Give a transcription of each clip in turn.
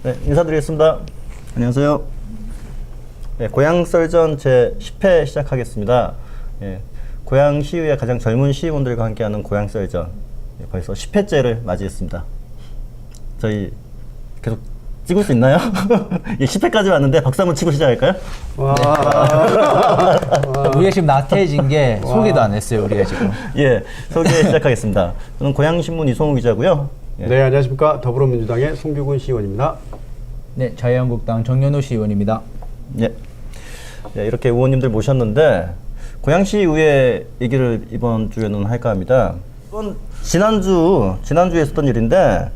네, 인사드리겠습니다. 안녕하세요. 네, 고향썰전 제 10회 시작하겠습니다. 예, 고양시의회 가장 젊은 시의원들과 함께하는 고향썰전 벌써 10회째를 맞이했습니다. 저희 계속 찍을 수 있나요? 예, 10회까지 왔는데 박수 한번 치고 시작할까요? 와. 우리가 지금 나태해진 게 소개도 안 했어요, 우리가 지금. 예, 소개 시작하겠습니다. 저는 고향신문 이송우 기자고요. 예. 네, 안녕하십니까. 더불어민주당의 송규근 시의원입니다. 네, 자유한국당 정연호 시의원입니다. 예. 예, 이렇게 의원님들 모셨는데 고양시의회 얘기를 이번 주에는 할까 합니다. 이번 지난주에 있었던 일인데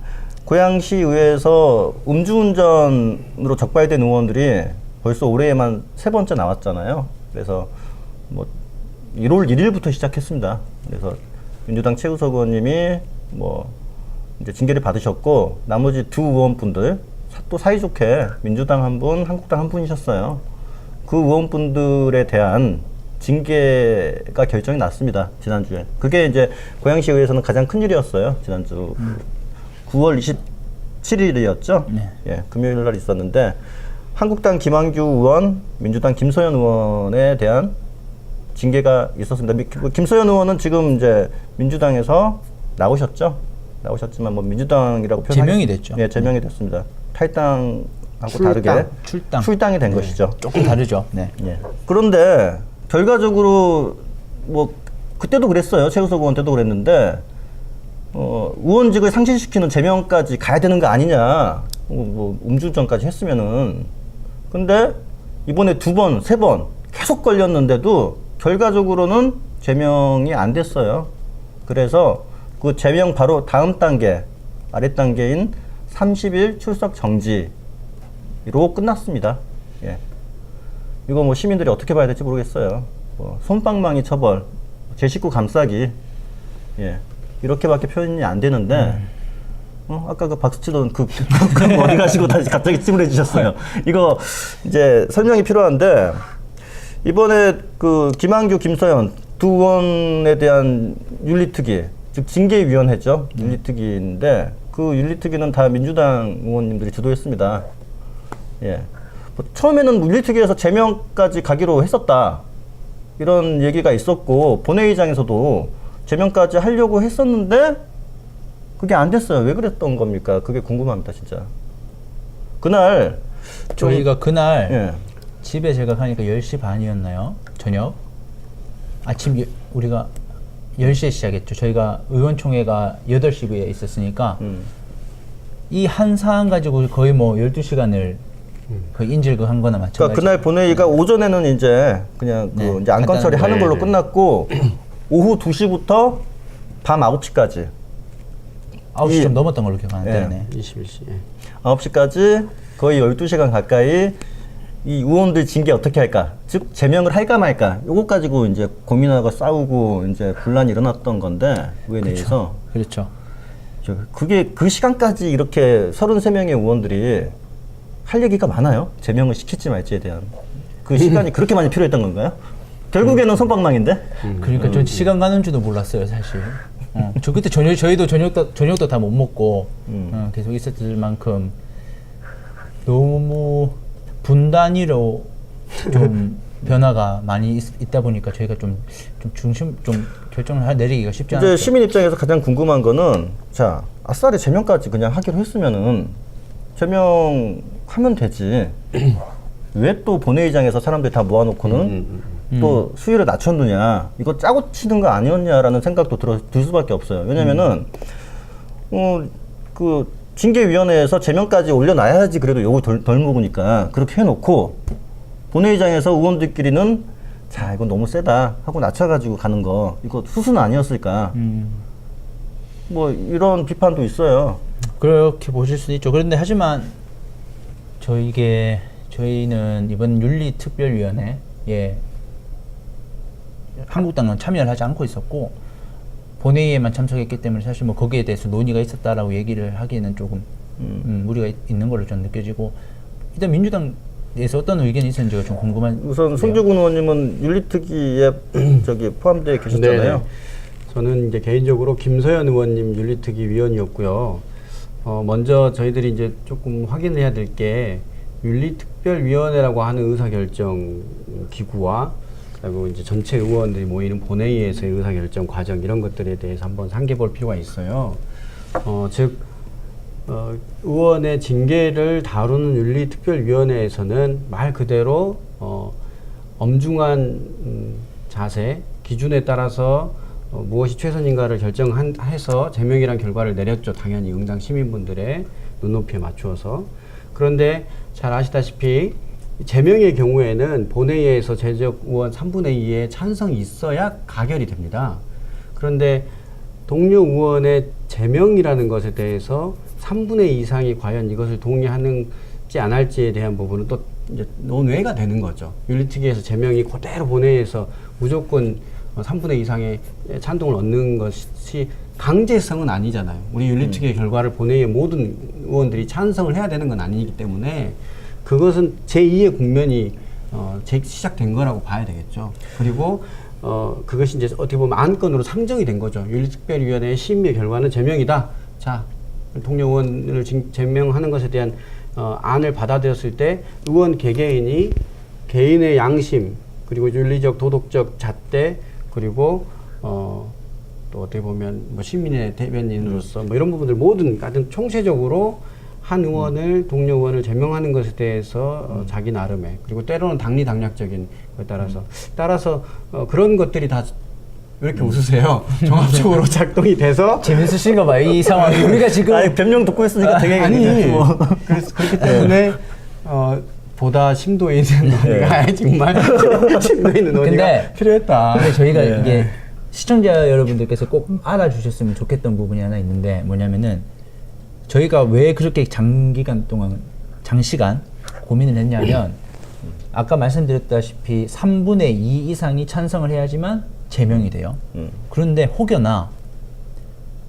고양시의회에서 음주운전으로 적발된 의원들이 벌써 올해에만 3번째 나왔잖아요. 그래서 뭐 1월 1일부터 시작했습니다. 그래서 민주당 최우석 의원님이 뭐 이제 징계를 받으셨고 나머지 두 의원분들 또 사이좋게 민주당 한 분, 한국당 한 분이셨어요. 그 의원분들에 대한 징계가 결정이 났습니다. 지난주에. 그게 이제 고양시의회에서는 가장 큰 일이었어요. 지난주 9월 27일이었죠. 네. 예, 금요일 날 있었는데 한국당 김한규 의원, 민주당 김소연 의원에 대한 징계가 있었습니다. 김소연 의원은 지금 이제 민주당에서 나오셨지만 뭐 민주당이라고 제명이 됐죠. 예, 제명이 됐습니다. 탈당하고 다르게 출당이 된 것이죠. 조금 다르죠. 네. 예. 그런데 결과적으로 뭐 그때도 그랬어요. 최우석 의원 때도 그랬는데 의원직을 상실시키는 제명까지 가야 되는 거 아니냐. 뭐 음주운전까지 했으면은. 근데 이번에 2번, 3번 계속 걸렸는데도 결과적으로는 제명이 안 됐어요. 그래서 그 제명 바로 다음 단계, 아래 단계인 30일 출석 정지로 끝났습니다. 예. 이거 뭐 시민들이 어떻게 봐야 될지 모르겠어요. 뭐 솜방망이 처벌, 제 식구 감싸기, 예. 이렇게밖에 표현이 안 되는데, 아까 그 박수 치던 그 어디 가시고 다시 갑자기 찜을 해주셨어요. 이거 이제 설명이 필요한데, 이번에 그 김한규, 김서연 두 의원에 대한 윤리특위, 즉 징계위원회죠. 윤리특위인데, 그 윤리특위는 다 민주당 의원님들이 주도했습니다. 예. 뭐 처음에는 윤리특위에서 제명까지 가기로 했었다. 이런 얘기가 있었고, 본회의장에서도 제명까지 하려고 했었는데, 그게 안 됐어요. 왜 그랬던 겁니까? 그게 궁금합니다, 진짜. 그날. 저희가 그날 예. 집에 제가 가니까 10시 반이었나요? 저녁? 아침 우리가 10시에 시작했죠. 저희가 의원총회가 8시에 있었으니까 이 한 사안 가지고 거의 뭐 12시간을 그 인질극 한 거나 마찬가지. 그러니까 그날 본회의가 오전에는 이제 그냥 그 네, 이제 안건 처리하는 걸로 끝났고 오후 2시부터 밤 9시까지 9시 좀 넘었던 걸로 기억하는데. 예. 네. 21시. 9시까지 거의 12시간 가까이 이 의원들 징계 어떻게 할까? 즉 제명을 할까 말까? 요거 가지고 이제 고민하고 싸우고 이제 분란이 일어났던 건데 의회 내에서. 그렇죠. 그게 그 시간까지 이렇게 33명의 의원들이 할 얘기가 많아요. 제명을 시킬지 말지에 대한. 그 시간이 그렇게 많이 필요했던 건가요? 결국에는 손방망인데? 그러니까 전 시간 가는 줄도 몰랐어요, 사실. 저 그때 저희도 저녁도 다 못 먹고 계속 있었을 만큼 너무 분단위로 좀 변화가 많이 있다 보니까 저희가 좀 결정을 내리기가 쉽지 않았죠. 이제 시민 입장에서 가장 궁금한 거는 자, 아싸리 제명까지 그냥 하기로 했으면은 제명하면 되지. 왜 또 본회의장에서 사람들이 다 모아놓고는 또 수위를 낮췄느냐. 이거 짜고 치는 거 아니었냐라는 생각도 들 수밖에 없어요. 왜냐면은 그 징계위원회에서 제명까지 올려놔야지 그래도 욕을 덜 먹으니까 그렇게 해놓고 본회의장에서 의원들끼리는 자, 이건 너무 세다 하고 낮춰가지고 가는 거 이거 수순 아니었을까. 뭐 이런 비판도 있어요. 그렇게 보실 수도 있죠. 그런데 하지만 저희는 이번 윤리특별위원회에 한국당은 참여를 하지 않고 있었고 본회의에만 참석했기 때문에 사실 뭐 거기에 대해서 논의가 있었다라고 얘기를 하기에는 조금 무리가 있는 걸로 좀 느껴지고, 일단 민주당에서 어떤 의견이 있었는지가 좀 궁금한. 우선 송규근 의원님은 윤리특위에 저기 포함되어 계셨잖아요. 네네. 저는 이제 개인적으로 김서연 의원님 윤리특위 위원이었고요. 먼저 저희들이 이제 조금 확인해야 될 게 윤리특별위원회라고 하는 의사결정 기구와 그리고 이제 전체 의원들이 모이는 본회의에서의 의사결정 과정 이런 것들에 대해서 한번 상기해 볼 필요가 있어요. 즉 의원의 징계를 다루는 윤리특별위원회에서는 말 그대로 엄중한 자세, 기준에 따라서 무엇이 최선인가를 결정해서 제명이란 결과를 내렸죠. 당연히 응당 시민분들의 눈높이에 맞추어서. 그런데 잘 아시다시피 제명의 경우에는 본회의에서 제적 의원 3분의 2의 찬성이 있어야 가결이 됩니다. 그런데 동료 의원의 제명이라는 것에 대해서 3분의 2 이상이 과연 이것을 동의하는지 안 할지에 대한 부분은 또 이제 논외가 되는 거죠. 윤리특위에서 제명이 그대로 본회의에서 무조건 3분의 2 이상의 찬동을 얻는 것이 강제성은 아니잖아요. 우리 윤리특위의 결과를 본회의의 모든 의원들이 찬성을 해야 되는 건 아니기 때문에 그것은 제2의 국면이 시작된 거라고 봐야 되겠죠. 그리고 그것이 이제 어떻게 보면 안건으로 상정이 된 거죠. 윤리특별위원회의 심의 결과는 제명이다. 자, 동료 의원을 제명하는 것에 대한 안을 받아들였을 때 의원 개개인이 개인의 양심 그리고 윤리적 도덕적 잣대 그리고 또 어떻게 보면 뭐 시민의 대변인으로서 뭐 이런 부분들 모든 하여튼 총체적으로 한 의원을 동료 의원을 제명하는 것에 대해서 자기 나름의 그리고 때로는 당리당략적인 것에 따라서 그런 것들이 다 왜 이렇게 웃으세요? 종합적으로 작동이 돼서 재밌으신가 봐요. 이 상황이 우리가 지금 아니, 변명 듣고 있으니까 되게 아니 뭐. 그래서 그렇기 때문에 보다 심도 있는 논의가 정말 심도 있는 논의가 근데 필요했다. 근데 저희가 네. 이게 시청자 여러분들께서 꼭 알아주셨으면 좋겠던 부분이 하나 있는데 뭐냐면은 저희가 왜 그렇게 장시간 고민을 했냐면 아까 말씀드렸다시피 3분의 2 이상이 찬성을 해야지만 제명이 돼요. 그런데 혹여나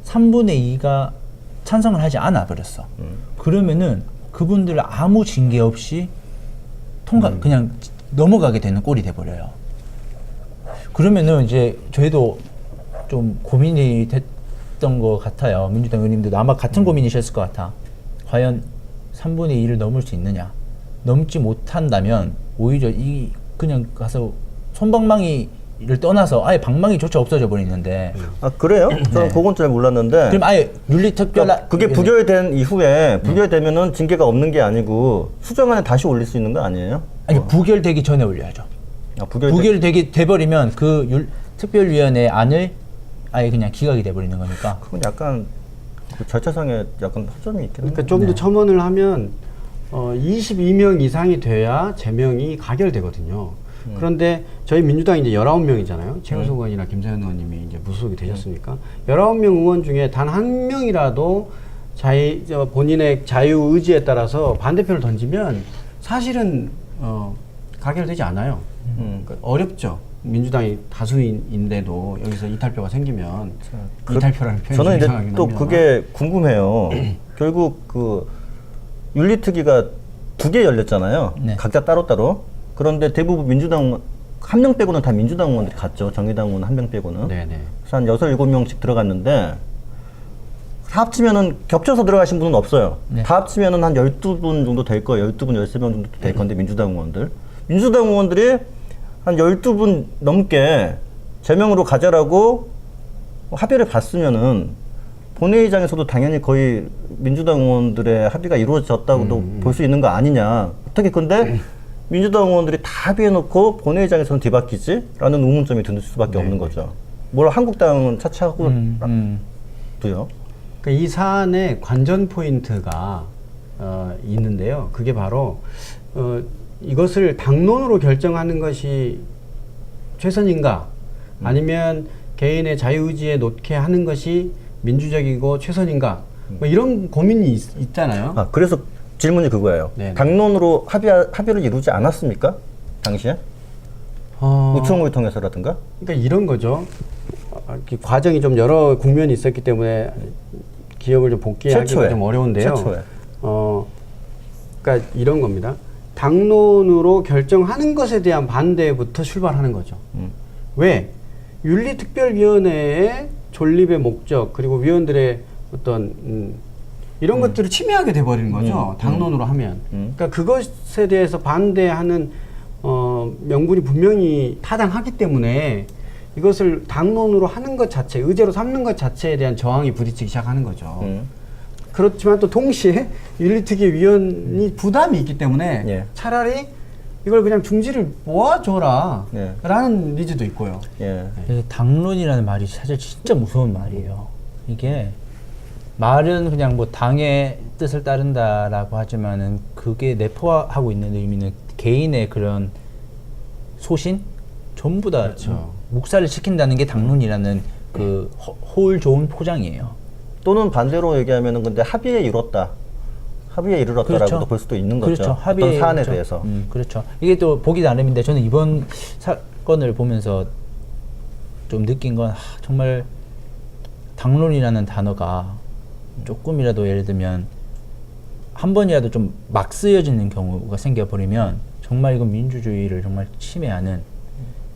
3분의 2가 찬성을 하지 않아 버렸어. 그러면은 그분들 아무 징계 없이 그냥 넘어가게 되는 꼴이 돼 버려요. 그러면은 이제 저희도 좀 고민이 됐던 것 같아요. 민주당 의원님들도 아마 같은 고민이셨을 것 같아. 과연 3분의 2를 넘을 수 있느냐? 넘지 못한다면 오히려 그냥 가서 솜방망이를 떠나서 아예 방망이조차 없어져 버리는데. 아, 그래요? 저는 그건 잘 몰랐는데. 그럼 아예 윤리특별 그러니까 그게 부결된 이후에 부결되면은 징계가 없는 게 아니고 수정안에 다시 올릴 수 있는 거 아니에요? 아니 부결되기 전에 올려야죠. 아, 부결되기 돼버리면 그 특별위원회 안을 아예 그냥 기각이 돼버리는 거니까. 그건 약간 그 절차상에 약간 허점이 있긴 한데. 그러니까 좀 더 첨언을 하면 22명 이상이 돼야 제명이 가결되거든요. 그런데 저희 민주당이 이제 19명이잖아요. 최우석 의원이나 김세현 의원님이 이제 무소속이 되셨으니까 19명 의원 중에 단 한 명이라도 본인의 자유 의지에 따라서 반대표를 던지면 사실은 가결되지 않아요. 그러니까 어렵죠. 민주당이 다수인데도 여기서 이탈표가 생기면 이탈표라는 표현이 저는 이제 이상하긴 또 합니다만. 그게 궁금해요. 결국 그 윤리특위가 2개 열렸잖아요. 네. 각자 따로따로. 그런데 대부분 민주당 한 명 빼고는 다 민주당 의원들이 갔죠. 정의당 의원 한 명 빼고는. 네네. 그래서 한 6, 7명씩 들어갔는데 다 합치면은 겹쳐서 들어가신 분은 없어요. 네. 다 합치면은 한 12분 정도 될 거예요. 12분, 13명 정도 될 건데 민주당 의원들. 민주당 의원들이 한 12분 넘게 제명으로 가자라고 합의를 봤으면은 본회의장에서도 당연히 거의 민주당 의원들의 합의가 이루어졌다고도 볼 수 있는 거 아니냐. 어떻게 근데 민주당 의원들이 다 합의해놓고 본회의장에서는 뒤바뀌지? 라는 의문점이 드는 수밖에 없는 거죠. 뭘 한국당은 차치하고 도요. 그러니까 이 사안의 관전 포인트가 있는데요. 그게 바로 이것을 당론으로 결정하는 것이 최선인가 아니면 개인의 자유의지에 놓게 하는 것이 민주적이고 최선인가 뭐 이런 고민이 있잖아요. 아, 그래서 질문이 그거예요. 네네. 당론으로 합의를 이루지 않았습니까? 당시에? 의총을 통해서라든가? 그러니까 이런 거죠. 과정이 좀 여러 국면이 있었기 때문에 기억을 좀 복귀하기가 최초에. 좀 어려운데요. 최초에. 그러니까 이런 겁니다. 당론으로 결정하는 것에 대한 반대부터 출발하는 거죠. 왜? 윤리특별위원회의 존립의 목적 그리고 위원들의 어떤 이런 것들을 침해하게 돼버리는 거죠. 당론으로 하면. 그러니까 그것에 대해서 반대하는 명분이 분명히 타당하기 때문에 이것을 당론으로 하는 것 자체, 의제로 삼는 것 자체에 대한 저항이 부딪히기 시작하는 거죠. 그렇지만 또 동시에 윤리특위위원이 부담이 있기 때문에 예. 차라리 이걸 그냥 중지를 모아줘라 예. 라는 니즈도 있고요. 예. 그래서 당론이라는 말이 사실 진짜 무서운 말이에요. 이게 말은 그냥 뭐 당의 뜻을 따른다라고 하지만은 그게 내포하고 있는 의미는 개인의 그런 소신 전부 다 그렇죠. 묵살을 시킨다는 게 당론이라는 그 호울 좋은 포장이에요. 또는 반대로 얘기하면은 근데 합의에 이뤘다. 합의에 이르렀다라고도 그렇죠. 볼 수도 있는 거죠. 그렇죠. 어떤 사안에 그렇죠. 대해서. 그렇죠. 이게 또 보기 나름인데 저는 이번 사건을 보면서 좀 느낀 건 정말 당론이라는 단어가 조금이라도 예를 들면 한 번이라도 좀 막 쓰여지는 경우가 생겨버리면 정말 이건 민주주의를 정말 침해하는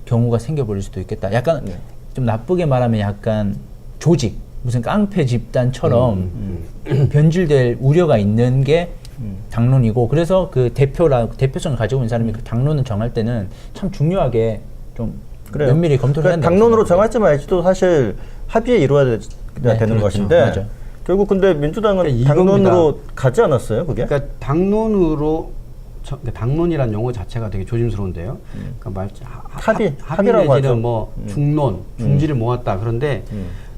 경우가 생겨버릴 수도 있겠다. 약간 좀 나쁘게 말하면 약간 조직, 무슨 깡패 집단처럼 변질될 우려가 있는 게 당론이고, 그래서 그 대표성을 가지고 있는 사람이 그 당론을 정할 때는 참 중요하게 좀 그래요. 면밀히 검토를 해야 그러니까 된다고 당론으로 생각해요. 정할지 말지도 사실 합의에 이루어야 네, 되는 그렇죠. 것인데 맞아. 결국 근데 민주당은 그러니까 당론으로 가지 않았어요, 그게? 그러니까 당론으로 그러니까 당론이란 용어 자체가 되게 조심스러운데요. 그러니까 합의라고 내지는 하죠. 뭐 중론, 중지를 모았다. 그런데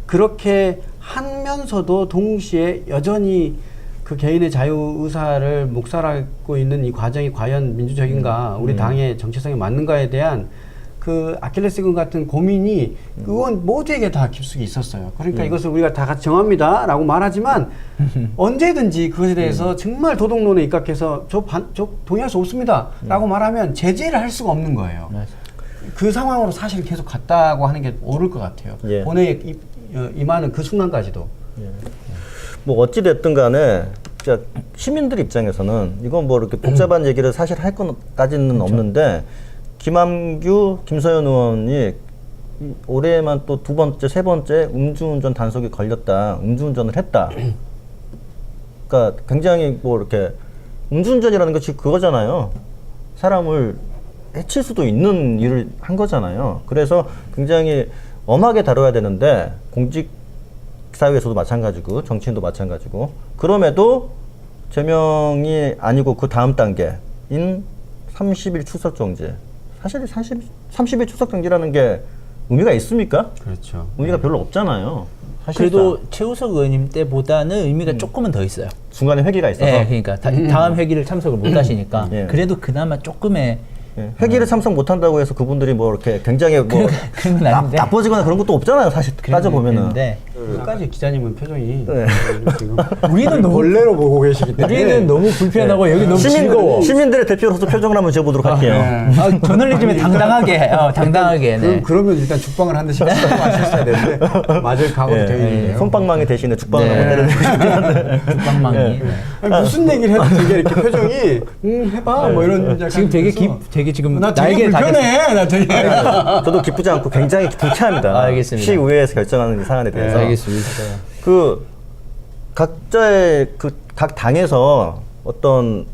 그렇게 하면서도 동시에 여전히 그 개인의 자유 의사를 묵살하고 있는 이 과정이 과연 민주적인가, 우리 당의 정체성에 맞는가에 대한 그 아킬레스건 같은 고민이 의원 모두에게 다 깊숙이 있었어요. 그러니까 이것을 우리가 다 같이 정합니다라고 말하지만 언제든지 그것에 대해서 정말 도덕론에 입각해서 저 동의할 수 없습니다라고 말하면 제재를 할 수가 없는 거예요. 맞아. 그 상황으로 사실 계속 갔다고 하는 게 옳을 것 같아요. 예. 본회의에 임하는 그 순간까지도. 뭐 어찌 됐든 간에 진짜 시민들 입장에서는 이건 뭐 이렇게 복잡한 얘기를 사실 할 것까지는 없는데 김남규, 김서연 의원이 올해만 또 두 번째, 세 번째 음주운전 단속에 걸렸다, 음주운전을 했다. 그러니까 굉장히 뭐 이렇게 음주운전이라는 것이 그거잖아요. 사람을 해칠 수도 있는 일을 한 거잖아요. 그래서 굉장히 엄하게 다뤄야 되는데 공직 사회에서도 마찬가지고 정치인도 마찬가지고 그럼에도 제명이 아니고 그 다음 단계인 30일 출석정지. 사실 30일 출석정지라는 게 의미가 있습니까? 그렇죠. 의미가 별로 없잖아요. 사실상. 그래도 최우석 의원님 때보다는 의미가 조금은 더 있어요. 중간에 회기가 있어서 네, 그러니까 다음 회기를 참석을 못 하시니까 예. 그래도 그나마 조금의 예, 회기를 참석 못한다고 해서 그분들이 뭐 이렇게 굉장히 뭐 그런 건 아닌데. 나빠지거나 그런 것도 없잖아요. 사실 따져보면은. 그런데 끝까지 기자님은 표정이 네. 지금 우리는 너무 벌레로 보고 계시기 때문에 우리는 너무 불편하고 여기 너무 즐거워. 시민들의 대표로서 표정을 한번 지어보도록 할게요. 저널리즘에 당당하게, 당당하게. 네. 그러면 일단 죽방을 한 대씩 하셨어야 되는데 맞을 각오도 예, 되어 있는데요. 손방망이 대신에 죽방을 네. 한번 때려주고 싶긴 한데. 죽방망이. 네. 아니, 무슨 얘기를 해도 되게 이렇게 표정이 해봐 뭐 이런 약간 지금 되게 그래서 되게 지금 나 되게 날개를 불편해. 나 되게 저도 기쁘지 않고 굉장히 불쾌합니다. 알겠습니다. 시의회에서 결정하는 이 사안에 대해서. 알겠습니다. 그 각자의 그 각 당에서 어떤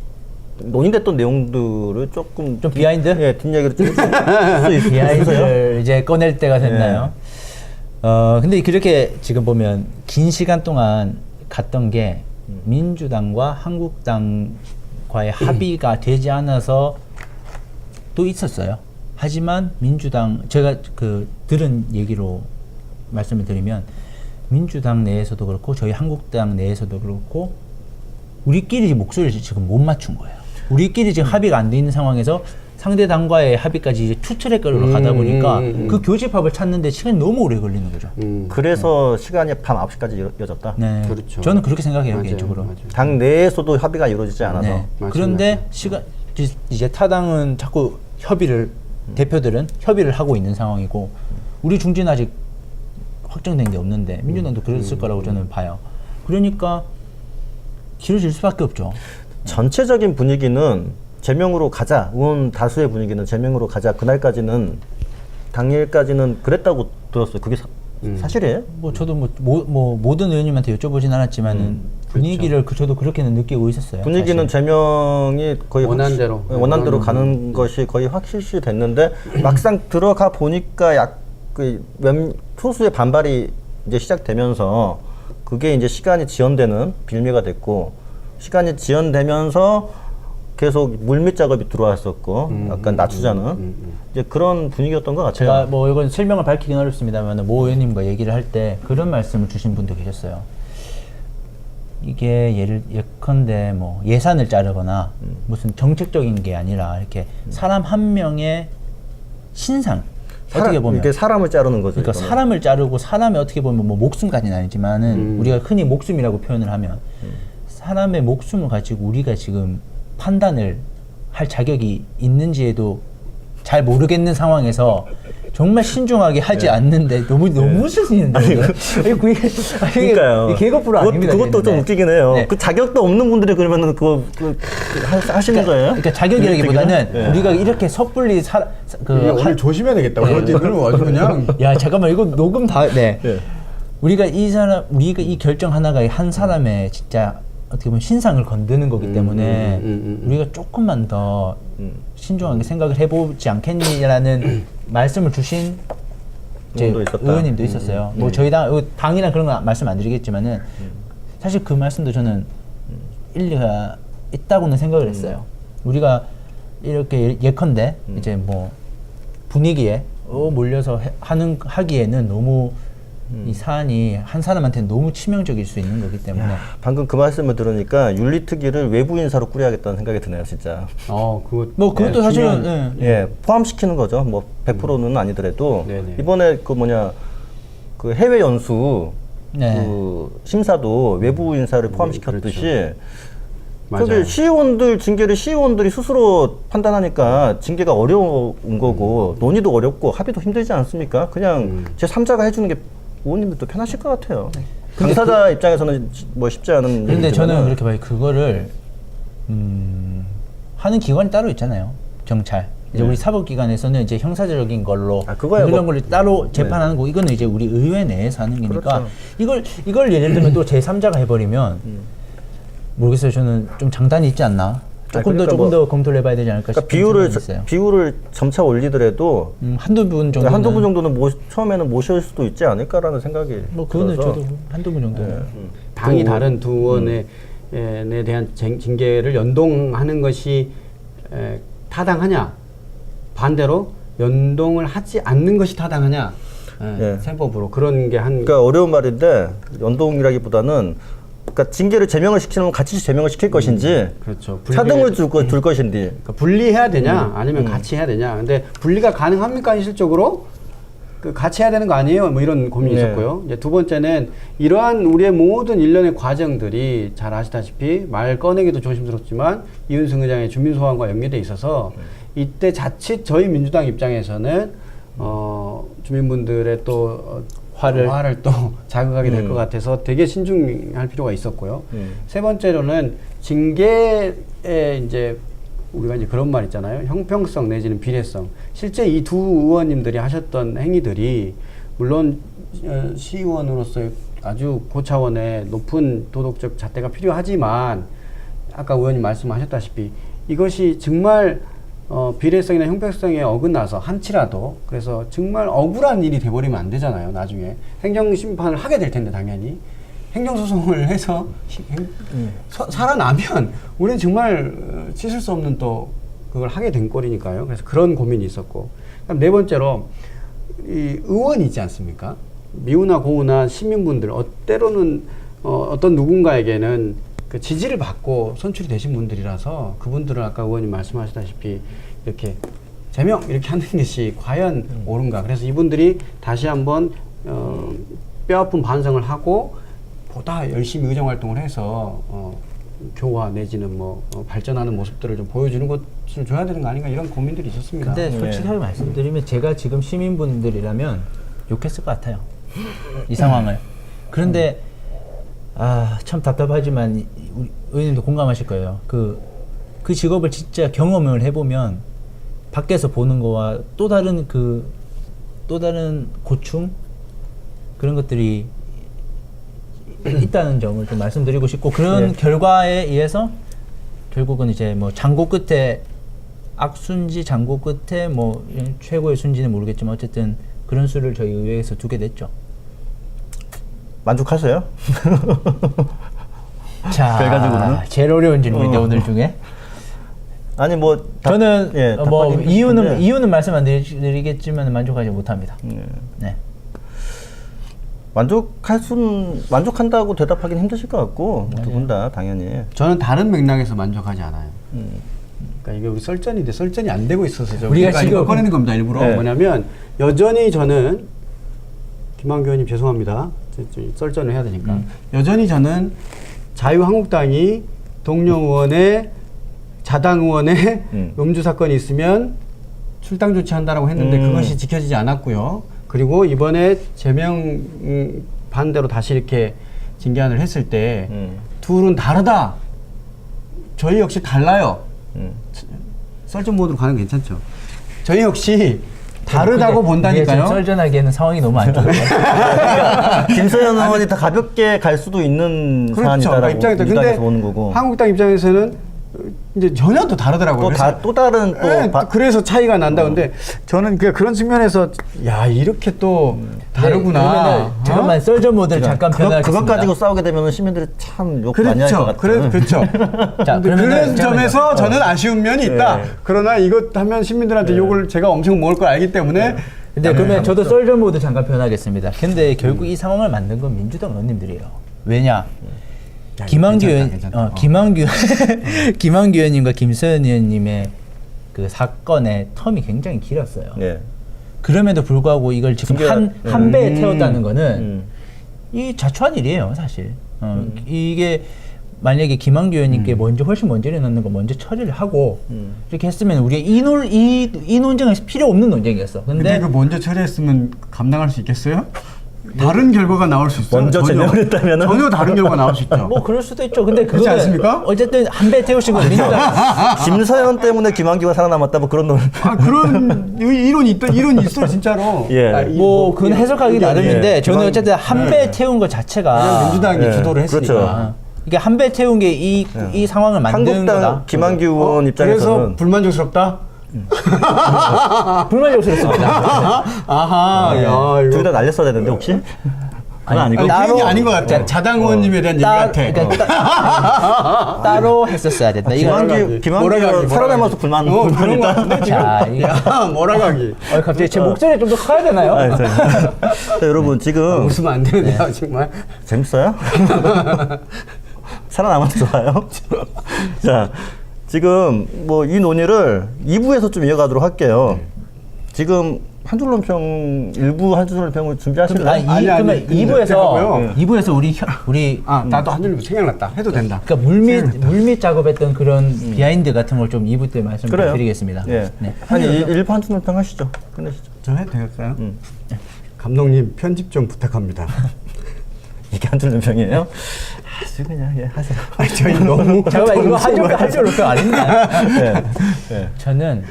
논의됐던 내용들을 조금 좀 비하인드? 예, 뒷얘기를 좀 할수 있으세요? 비하인드를 이제 꺼낼 때가 됐나요? 근데 그렇게 지금 보면 긴 시간 동안 갔던 게 민주당과 한국당과의 합의가 되지 않아서 또 있었어요. 하지만 민주당, 제가 그 들은 얘기로 말씀을 드리면 민주당 내에서도 그렇고 저희 한국당 내에서도 그렇고 우리끼리 목소리를 지금 못 맞춘 거예요. 우리끼리 지금 합의가 안 돼 있는 상황에서 상대 당과의 합의까지 이제 투트랙으로 가다 보니까 그 교집합을 찾는데 시간이 너무 오래 걸리는 거죠. 그래서 시간이 밤 9시까지 이어졌다. 네, 그렇죠. 저는 그렇게 생각해요. 맞아요. 개인적으로. 맞아요. 당 내에서도 합의가 이루어지지 않아서. 네. 맞아요. 그런데 이제 타당은 자꾸 대표들은 협의를 하고 있는 상황이고 우리 중진 아직 확정된 게 없는데 민주당도 그랬을 거라고 저는 봐요. 그러니까 길어질 수밖에 없죠. 전체적인 분위기는 제명으로 가자. 의원 다수의 분위기는 제명으로 가자. 그날까지는 당일까지는 그랬다고 들었어요. 그게 사실이에요? 뭐 저도 뭐 모든 의원님한테 여쭤보진 않았지만은 분위기를 저도 그렇게는 느끼고 있었어요. 분위기는 사실. 제명이 거의 원한대로. 원한대로 가는 것이 거의 확실시 됐는데 막상 들어가 보니까 소수의 반발이 이제 시작되면서 그게 이제 시간이 지연되는 빌미가 됐고 시간이 지연되면서 계속 물밑 작업이 들어왔었고 약간 낮추자는 이제 그런 분위기였던 것 같아요. 제가 뭐 이건 설명을 밝히긴 어렵습니다만 모 의원님과 얘기를 할 때 그런 말씀을 주신 분도 계셨어요. 이게 예컨대 뭐 예산을 자르거나 무슨 정책적인 게 아니라 이렇게 사람 한 명의 신상 어떻게 보면 이게 사람을 자르는 거죠. 그러니까 이거는. 사람을 자르고 사람이 어떻게 보면 뭐 목숨까지는 아니지만은 우리가 흔히 목숨이라고 표현을 하면 사람의 목숨을 가지고 우리가 지금 판단을 할 자격이 있는지에도 잘 모르겠는 상황에서 정말 신중하게 하지 않는데 너무 쓰시는데 그러니까요. 개그프로 아닙니다. 그것도 좀 웃기긴 해요. 네. 그 자격도 없는 분들이 그러면은 하시는 거예요? 그러니까 자격이라기보다는 네. 우리가 이렇게 섣불리 오늘 조심해야 되겠다. 오늘 아주 그냥 야 잠깐만 이거 녹음 다 네. 네. 우리가 이 결정 하나가 한 사람의 진짜 어떻게 보면 신상을 건드는 거기 때문에 우리가 조금만 더 신중하게 생각을 해보지 않겠니라는 말씀을 주신 제 의원도 있었다. 의원님도 있었어요. 뭐 저희 당이나 그런 거 말씀 안 드리겠지만은 사실 그 말씀도 저는 일리가 있다고는 생각을 했어요. 우리가 이렇게 예컨대 이제 뭐 분위기에 몰려서 하기에는 너무 이 사안이 한 사람한테는 너무 치명적일 수 있는 거기 때문에 방금 그 말씀을 들으니까 윤리특위를 외부 인사로 꾸려야겠다는 생각이 드네요, 진짜. 그것도 사실은 예, 포함시키는 거죠. 뭐 100%는 아니더라도 네네. 이번에 그 해외 연수 네. 그 심사도 외부 인사를 포함시켰듯이 맞아요. 저기 시의원들이 스스로 판단하니까 징계가 어려운 거고 논의도 어렵고 합의도 힘들지 않습니까? 그냥 제 3자가 해주는 게 의원님들도 편하실 것 같아요. 당사자 입장에서는 뭐 쉽지 않은 그런데 얘기지만은 저는 그렇게 봐요. 그거를 하는 기관이 따로 있잖아요. 경찰. 이제 우리 사법기관에서는 이제 형사적인 걸로 그거야 그런 뭐- 걸 따로 재판하는 거 이거는 이제 우리 의회 내에서 하는 거니까 그렇죠. 이걸 예를 들면 또 제3자가 해버리면 모르겠어요. 저는 좀 장단이 있지 않나. 조금 더 검토를 해봐야 되지 않을까 그러니까 싶은 생각이 있어요. 비율을 점차 올리더라도 한두 분 정도는 한두 분 정도는 처음에는 모실 수도 있지 않을까라는 생각이 뭐 그거는 들어서. 저도 한두 분 정도는 당이 다른 두 의원에 대한 징계를 연동하는 것이 타당하냐, 반대로 연동을 하지 않는 것이 타당하냐, 셈법으로 그런 게 그러니까 어려운 말인데 연동이라기보다는 그러니까 징계를 제명을 시키면 같이 제명을 시킬 것인지 그렇죠. 차등을 둘 것인지 그러니까 분리해야 되냐 아니면 같이 해야 되냐. 근데 분리가 가능합니까 현실적으로? 그 같이 해야 되는 거 아니에요? 뭐 이런 고민이 네. 있었고요. 이제 두 번째는 이러한 우리의 모든 일련의 과정들이 잘 아시다시피 말 꺼내기도 조심스럽지만 이윤승 의장의 주민소환과 연계돼 있어서 이때 자칫 저희 민주당 입장에서는 주민분들의 또 화를 또 자극하게 될 것 같아서 되게 신중할 필요가 있었고요. 세 번째로는 징계에 이제 우리가 이제 그런 말 있잖아요. 형평성 내지는 비례성. 실제 이 두 의원님들이 하셨던 행위들이 물론 시의원으로서의 아주 고차원의 높은 도덕적 잣대가 필요하지만 아까 의원님 말씀하셨다시피 이것이 정말 비례성이나 형평성에 어긋나서 한치라도 그래서 정말 억울한 일이 돼버리면 안 되잖아요. 나중에 행정심판을 하게 될 텐데 당연히 행정소송을 해서 살아나면 우리는 정말 씻을 수 없는 또 그걸 하게 된 꼴이니까요. 그래서 그런 고민이 있었고 그럼 네 번째로 이 의원이 있지 않습니까? 미우나 고우나 시민분들 때로는 어떤 누군가에게는 그 지지를 받고 선출이 되신 분들이라서 그분들은 아까 의원님 말씀하셨다시피 이렇게 제명 이렇게 하는 것이 과연 옳은가. 그래서 이분들이 다시 한번 뼈아픈 반성을 하고 보다 열심히 의정활동을 해서 교화 내지는 뭐 발전하는 모습들을 좀 보여주는 것을 줘야 되는 거 아닌가 이런 고민들이 있었습니다. 근데 솔직하게 말씀드리면 제가 지금 시민분들이라면 욕했을 것 같아요. 이 상황을. 그런데 참 답답하지만 우리 의원님도 공감하실 거예요. 그 직업을 진짜 경험을 해보면 밖에서 보는 거와 또 다른 고충 그런 것들이 있다는 점을 좀 말씀드리고 싶고 그런 예. 결과에 의해서 결국은 이제 뭐 장고 끝에 악순지 장고 끝에 뭐 최고의 순지는 모르겠지만 어쨌든 그런 수를 저희 의회에서 두게 됐죠. 만족하세요? 자, 결과적으로는? 제일 어려운 질문인데 오늘 중에 아니 뭐 저는 예, 뭐 답하기 힘드신데. 이유는 말씀 안 드리겠지만 만족하지 못합니다. 네. 만족한다고 대답하기는 힘드실 것 같고 두 분 다 당연히. 저는 다른 맥락에서 만족하지 않아요. 그러니까 이게 우리 썰전인데 썰전이 안 되고 있어서 우리가 제가 지금 이거 꺼내는 겁니다. 일부러. 네. 뭐냐면 여전히 저는 김한규 의원님 죄송합니다. 썰전을 해야 되니까. 여전히 저는 자유한국당이 동료 의원의 자당 의원의 음주 사건이 있으면 출당 조치한다라고 했는데 그것이 지켜지지 않았고요. 그리고 이번에 제명 반대로 다시 이렇게 징계안을 했을 때 둘은 다르다. 저희 역시 달라요. 썰전 모드로 가는 게 괜찮죠. 저희 역시 다르다고 본다니까요. 썰전하기에는 상황이 너무 안 좋아요. 그러니까 김서연 의원이 더 가볍게 갈 수도 있는 그렇죠. 사안이다라고 입장에서 근데 민주당에서 보는 거고. 한국당 입장에서는 이제 전혀 또 다르더라고요. 또 다른 또 네, 그래서 차이가 난다. 근데 저는 그런 측면에서 야 이렇게 또 다르구나. 그러면은 잠깐만 썰전 모드를 잠깐 그것 변화하겠습니다. 가지고 싸우게 되면 시민들이 참 욕 많이 할 것 그렇죠. 같아요. 그렇죠. 자, 근데 그러면은 그런 점에서 저는 아쉬운 면이 있다. 네. 그러나 이것 하면 시민들한테 욕을 제가 엄청 먹을 걸 알기 때문에 근데 그러면 저도 썰전 모드 잠깐 변하겠습니다. 근데 결국 이 상황을 만든 건 민주당 의원님들이에요. 왜냐? 김한규 의원, 김한규 의원님과 김서연 의원님의 그 사건의 텀이 굉장히 길었어요. 예. 그럼에도 불구하고 이걸 지금 한 배에 태웠다는 거는 이 자초한 일이에요, 사실. 이게 만약에 김한규 의원님께 훨씬 먼저 일어나는 거 먼저 처리를 하고 이렇게 했으면 우리가 이 논쟁은 필요 없는 논쟁이었어. 근데 그 먼저 처리했으면 감당할 수 있겠어요? 다른 결과가 나올 수 있어요. 먼저 제명을 했다면은? 전혀 다른 결과가 나올 수 있죠. 뭐 그럴 수도 있죠. 근데 그렇지 그거는 않습니까? 어쨌든 한 배 태우신 건 민주당. 김서연 때문에 김한규가 살아남았다 뭐 그런 논. 그런 이론이 있어 진짜로. 예. 뭐 그건 해석하기 나름인데 예. 저는 어쨌든 한 배 태운 것 그냥 자체가 민주당이 예. 주도를 했으니까. 그렇죠. 이게 한 배 태운 게 이 상황을 만든 한국당 거다. 김한규 의원 그래서 입장에서는 불만족스럽다. 불만족스럽습니다. 아하, 야 이거. 둘 다 날렸어야 되는데 혹시? 그건 아니고. 그 얘기 아닌 것 같아. 자당 의원님에 대한 얘기 같아. 따로 했었어야 됐다. 김한규 의원 살아남아서 불만. 그런 거 같은데 지금. 자, 이거- 야 몰아가기. 갑자기 제 목소리 좀 더 커야 되나요? 아니, 자, 여러분 지금 웃으면 안 되는데요 정말. 재밌어요? 살아남아서 좋아요. 자, 지금 뭐 이 논의를 2부에서 좀 이어가도록 할게요. 지금 한 줄 논평 일부 한 줄 논평을 준비하실래요? 그러면 근데 2부에서 2부에서 우리 나도 한 줄 생각났다. 해도 된다. 그러니까 물밑 작업했던 그런 비하인드 같은 걸 좀 2부 때 말씀드리겠습니다. 예. 네. 아니 일부 한 줄 논평 하시죠. 끝내시죠. 저 해도 될까요? 감독님 편집 좀 부탁합니다. 이게 한 줄 논평이에요? 아주 그냥 예, 하세요. 저희 너무 잠깐만 이거 한줄 논평 아닌데. 네. 네. 저는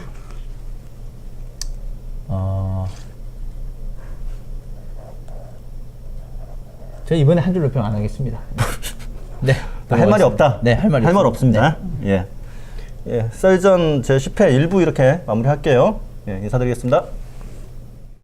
저 이번에 한 줄 논평 안 하겠습니다. 네. 할 말이 없다. 네, 할 말이 할 말 없습니다. 없습니다. 예. 예. 썰전 제 10회 1부 이렇게 마무리할게요. 예, 인사드리겠습니다.